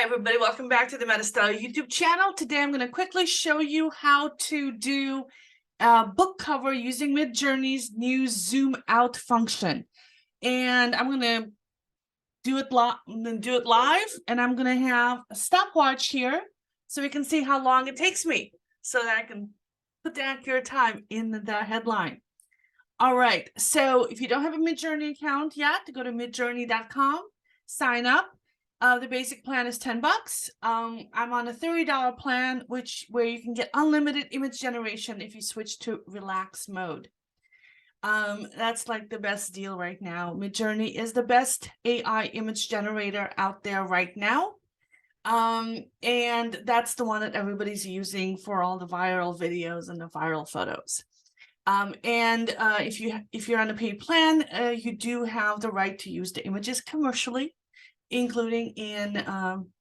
everybody, welcome back to the MetaStellar YouTube channel. Today I'm going to quickly show you how to do a book cover using Midjourney's new zoom out function. And I'm going to do it live, and I'm going to have a stopwatch here so we can see how long it takes me so that I can put the accurate time in the headline. All right, so if you don't have a Midjourney account yet, go to midjourney.com, sign up. The basic plan is $10. I'm on a $30 plan, where you can get unlimited image generation if you switch to relax mode. That's like the best deal right now. Midjourney is the best AI image generator out there right now. And that's the one that everybody's using for all the viral videos and the viral photos. If you're on a paid plan, you do have the right to use the images commercially, including in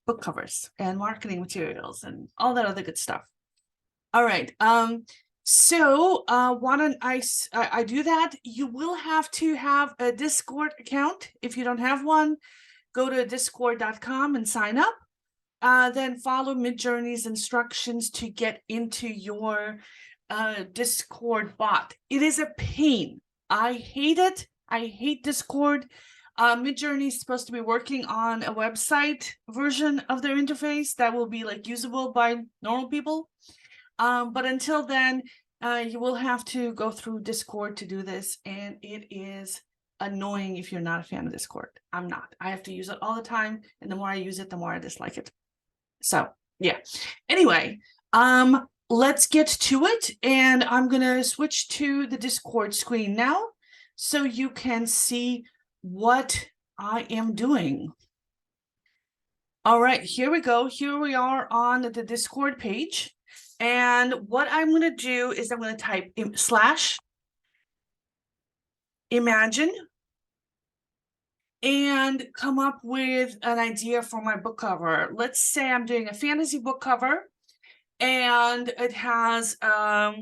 book covers and marketing materials and all that other good stuff. All right. So why don't I do that? You will have to have a Discord account. If you don't have one, go to discord.com and sign up. Then follow Midjourney's instructions to get into your Discord bot. It is a pain. I hate it. I hate Discord. Midjourney is supposed to be working on a website version of their interface that will be like usable by normal people. But until then, you will have to go through Discord to do this, and it is annoying if you're not a fan of Discord. I'm not. I have to use it all the time, and the more I use it, the more I dislike it. So yeah. Anyway, let's get to it, and I'm gonna switch to the Discord screen now so you can see what I am doing. All right, here we go. Here we are on the Discord page. And what I'm going to do is I'm going to type /imagine and come up with an idea for my book cover. Let's say I'm doing a fantasy book cover, and it has a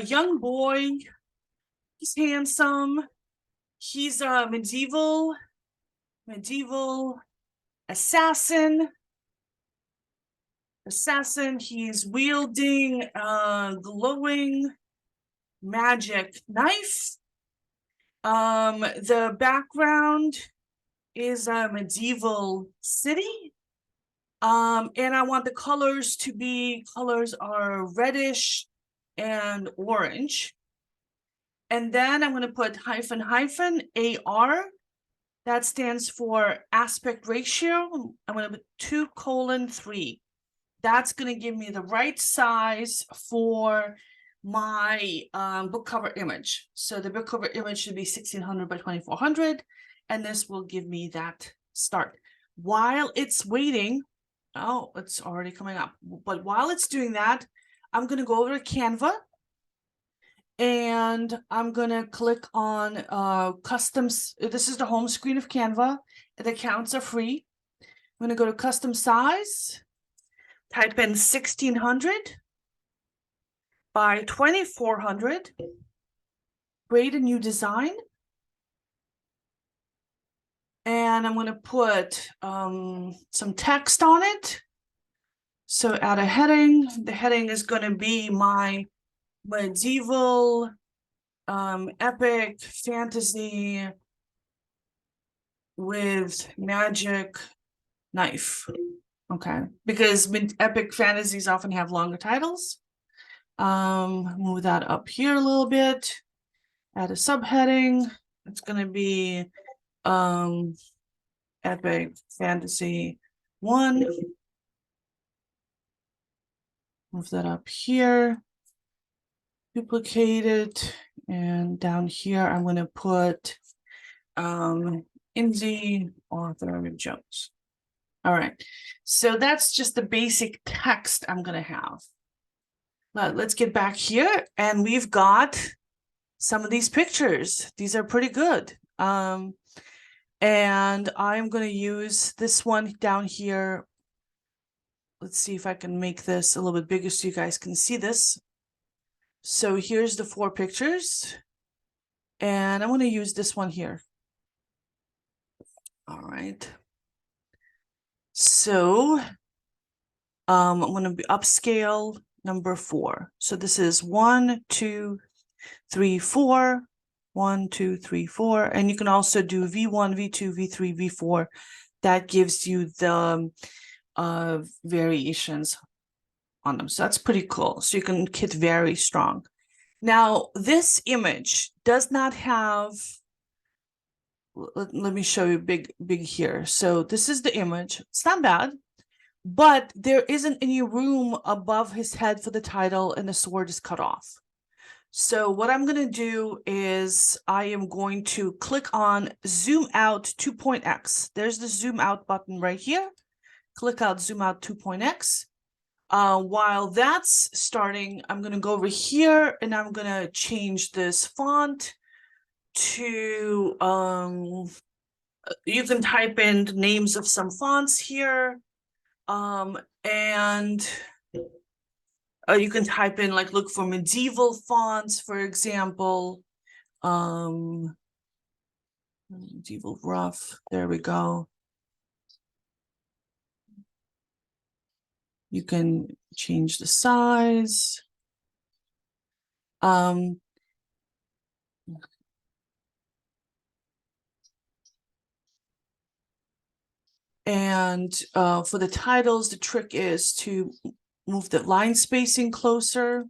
young boy. He's handsome. He's a medieval assassin. He's wielding a glowing magic knife. The background is a medieval city. And I want the colors are reddish and orange. And then I'm going to put -AR. That stands for aspect ratio. I'm going to put 2:3. That's going to give me the right size for my book cover image. So the book cover image should be 1600 by 2400, and this will give me that start. While it's waiting, oh, it's already coming up. But while it's doing that, I'm going to go over to Canva, and I'm going to click on customs. This is the home screen of Canva. The accounts are free. I'm going to go to custom size. Type in 1600 by 2400. Create a new design. And I'm going to put some text on it. So add a heading. The heading is going to be my medieval epic fantasy with magic knife. Okay, because epic fantasies often have longer titles. Move that up here a little bit. Add a subheading. It's going to be epic fantasy 1. Move that up here. Duplicate it, and down here I'm going to put Indie author Jones. All right, so that's just the basic text I'm going to have. Let's get back here, and we've got some of these pictures. These are pretty good. And I'm going to use this one down here. Let's see if I can make this a little bit bigger so you guys can see this. So here's the 4 pictures, and I'm going to use this one here. All right. So I'm going to be upscale number 4. So this is 1, 2, 3, 4, 1, 2, 3, 4, and you can also do V1, V2, V3, V4. That gives you the variations on them. So that's pretty cool. So you can get very strong. Now, this image does not have, let me show you big here. So this is the image. It's not bad, but there isn't any room above his head for the title, and the sword is cut off. So what I'm going to do is I am going to click on zoom out 2.x. There's the zoom out button right here. Click out zoom out 2.x. While that's starting, I'm going to go over here and I'm going to change this font to, you can type in names of some fonts here. And you can type in, like, look for medieval fonts, for example. Medieval rough, there we go. You can change the size. And for the titles, the trick is to move the line spacing closer.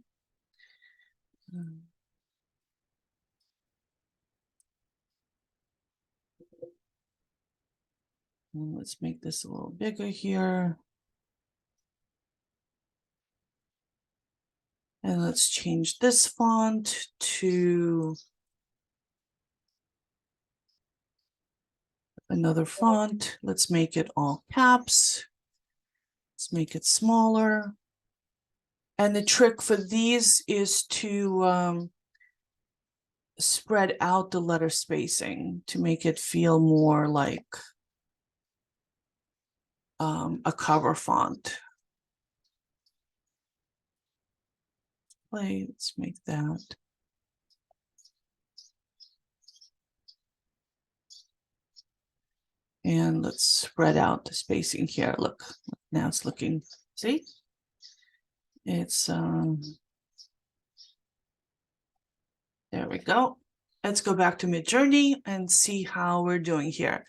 Let's make this a little bigger here. And let's change this font to another font. Let's make it all caps. Let's make it smaller. And the trick for these is to spread out the letter spacing to make it feel more like a cover font. Let's make that. And let's spread out the spacing here. Look, now it's looking, see? It's, there we go. Let's go back to Midjourney and see how we're doing here.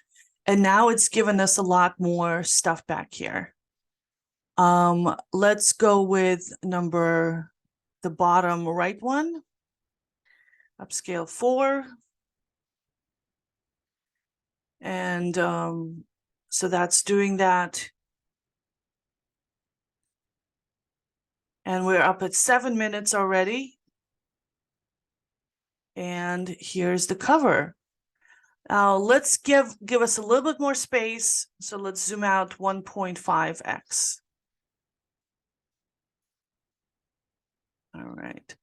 And now it's given us a lot more stuff back here. Let's go with the bottom right one, upscale 4. And so that's doing that. And we're up at 7 minutes already. And here's the cover. Now let's give us a little bit more space. So let's zoom out 1.5x. All right.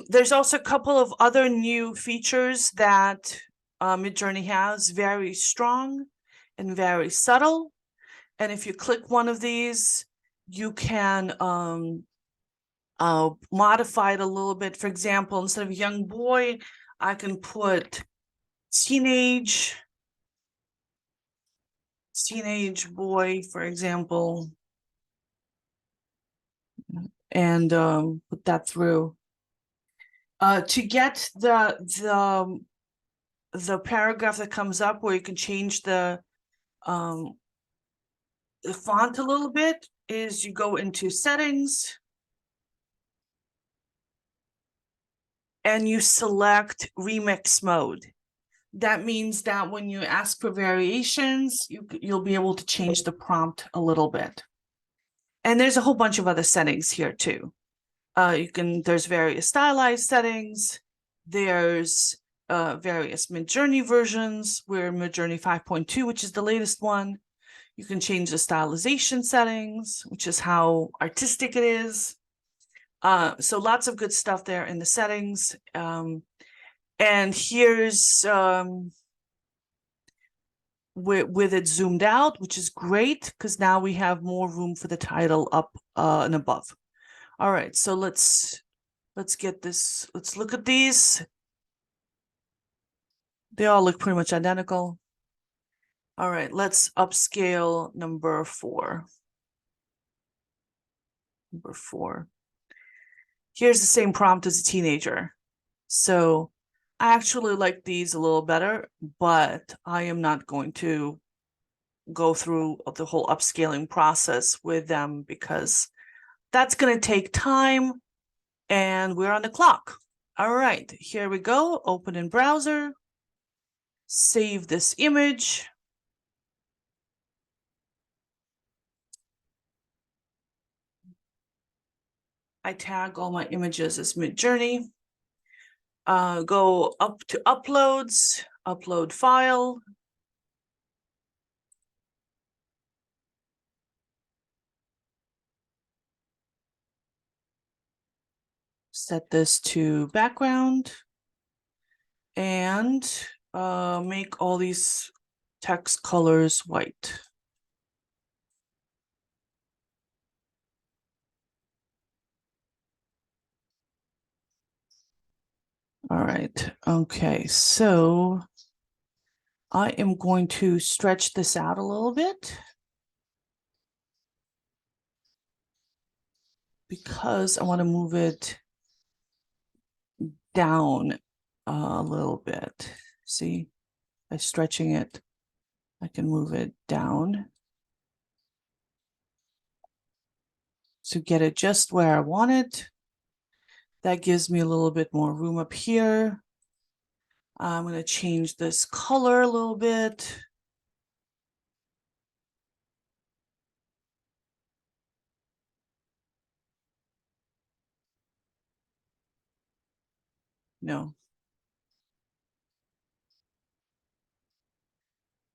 There's also a couple of other new features that Midjourney has, very strong and very subtle. And if you click one of these, you can modify it a little bit. For example, instead of young boy, I can put teenage boy, for example, and put that through. To get the paragraph that comes up where you can change the font a little bit is you go into settings and you select remix mode. That means that when you ask for variations, you'll be able to change the prompt a little bit. And there's a whole bunch of other settings here too. There's various stylized settings. There's various Midjourney versions. We're in Midjourney 5.2, which is the latest one. You can change the stylization settings, which is how artistic it is. So lots of good stuff there in the settings. And here's with it zoomed out, which is great because now we have more room for the title up and above. All right, so let's get this. Let's look at these. They all look pretty much identical. All right, let's upscale number 4. Number 4. Here's the same prompt as a teenager. So I actually like these a little better, but I am not going to go through the whole upscaling process with them because that's going to take time and we're on the clock. All right, here we go. Open in browser. Save this image. I tag all my images as Midjourney. Go up to uploads, upload file. Set this to background and make all these text colors white. All right, okay, so I am going to stretch this out a little bit because I want to move it down a little bit. See, by stretching it, I can move it down to get it just where I want it. That gives me a little bit more room up here. I'm going to change this color a little bit. No.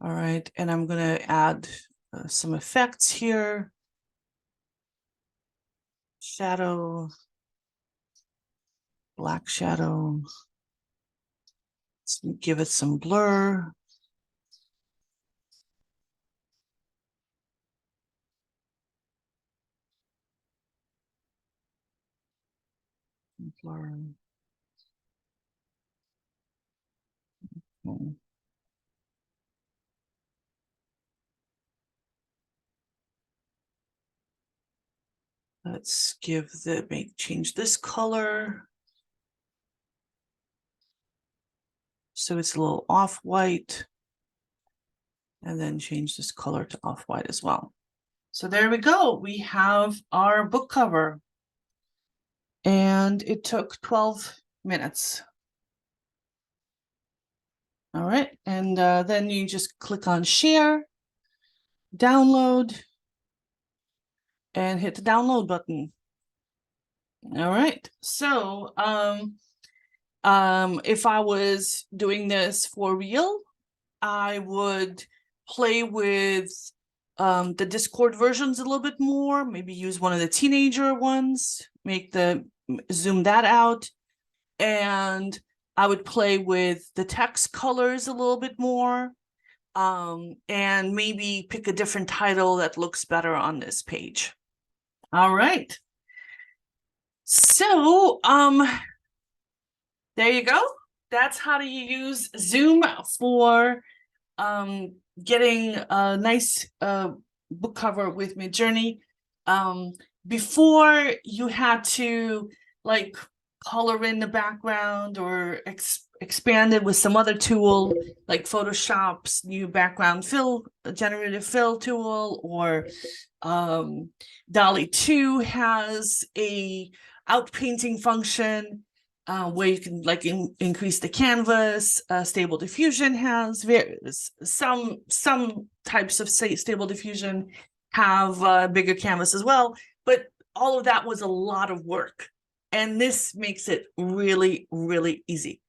All right, and I'm going to add some effects here. Shadow, black shadow. Let's give it some blur. Blur. Okay. Let's change this color. So it's a little off-white. And then change this color to off-white as well. So there we go. We have our book cover. And it took 12 minutes. All right, and then you just click on share, download, and hit the download button. All right, so if I was doing this for real, I would play with the Discord versions a little bit more, maybe use one of the teenager ones, zoom that out, and I would play with the text colors a little bit more, and maybe pick a different title that looks better on this page. All right. So, there you go. That's how do you use Zoom for getting a nice book cover with Midjourney. Before you had to like color in the background or expand it with some other tool like Photoshop's new background fill, generative fill tool, or DALL-E 2 has a outpainting function where you can like increase the canvas. Stable Diffusion has some types of Stable Diffusion have bigger canvas as well, but all of that was a lot of work, and this makes it really, really easy.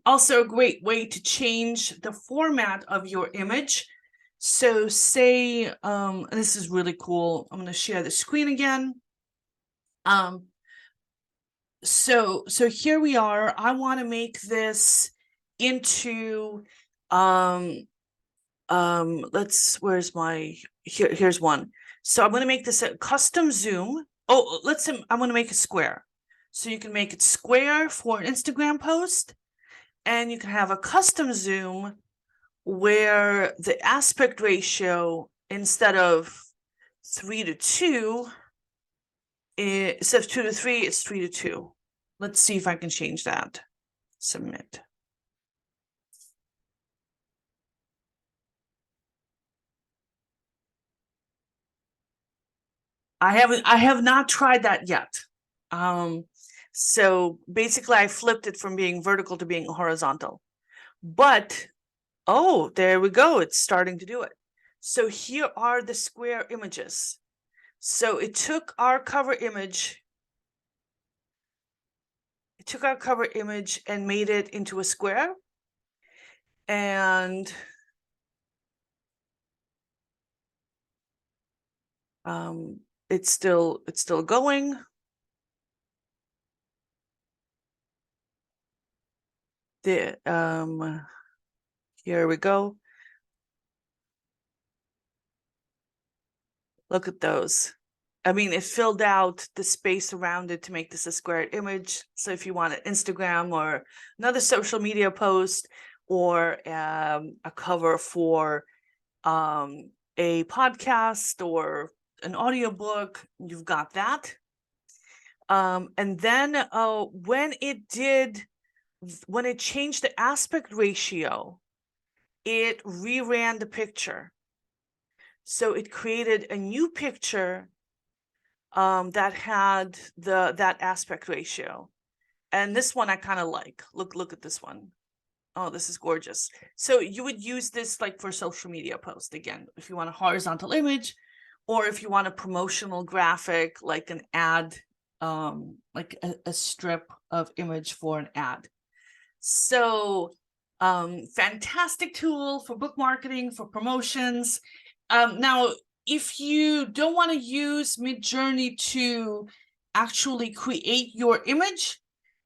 Also a great way to change the format of your image. So say, this is really cool. I'm going to share the screen again. So here we are. I want to make this into here's one. So I'm going to make this a custom zoom. Oh, I'm going to make it square. So you can make it square for an Instagram post, and you can have a custom zoom where the aspect ratio, instead of 3:2, instead of 2:3, it's 3:2. Let's see if I can change that. Submit. I have not tried that yet. So basically I flipped it from being vertical to being horizontal. But oh, there we go. It's starting to do it. So here are the square images. So it took our cover image. It took our cover image and made it into a square. And it's still going. Here we go. Look at those. I mean, it filled out the space around it to make this a square image. So if you want an Instagram or another social media post, or a cover for a podcast or an audiobook, you've got that. And then when it changed the aspect ratio, it reran the picture. So it created a new picture that had that aspect ratio. And this one I kind of like. Look at this one. Oh, this is gorgeous. So you would use this like for social media post, again, if you want a horizontal image, or if you want a promotional graphic, like an ad, like a strip of image for an ad. So fantastic tool for book marketing, for promotions. Now, if you don't want to use Midjourney to actually create your image,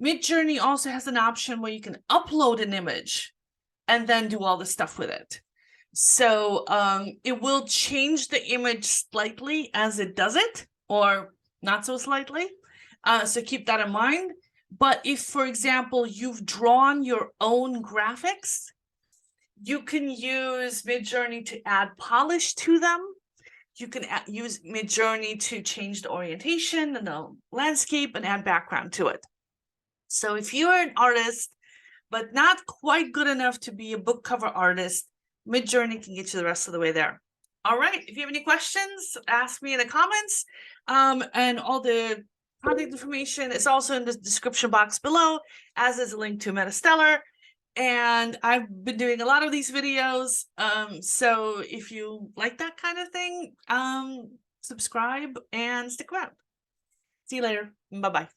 Midjourney also has an option where you can upload an image and then do all the stuff with it. So it will change the image slightly as it does it, or not so slightly. So keep that in mind. But if, for example, you've drawn your own graphics, you can use Midjourney to add polish to them. You can use Midjourney to change the orientation and the landscape and add background to it. So if you're an artist, but not quite good enough to be a book cover artist, Midjourney can get you the rest of the way there. All right, if you have any questions, ask me in the comments. And all the contact information is also in the description box below, as is a link to MetaStellar. And I've been doing a lot of these videos. So if you like that kind of thing, subscribe and stick around. See you later. Bye-bye.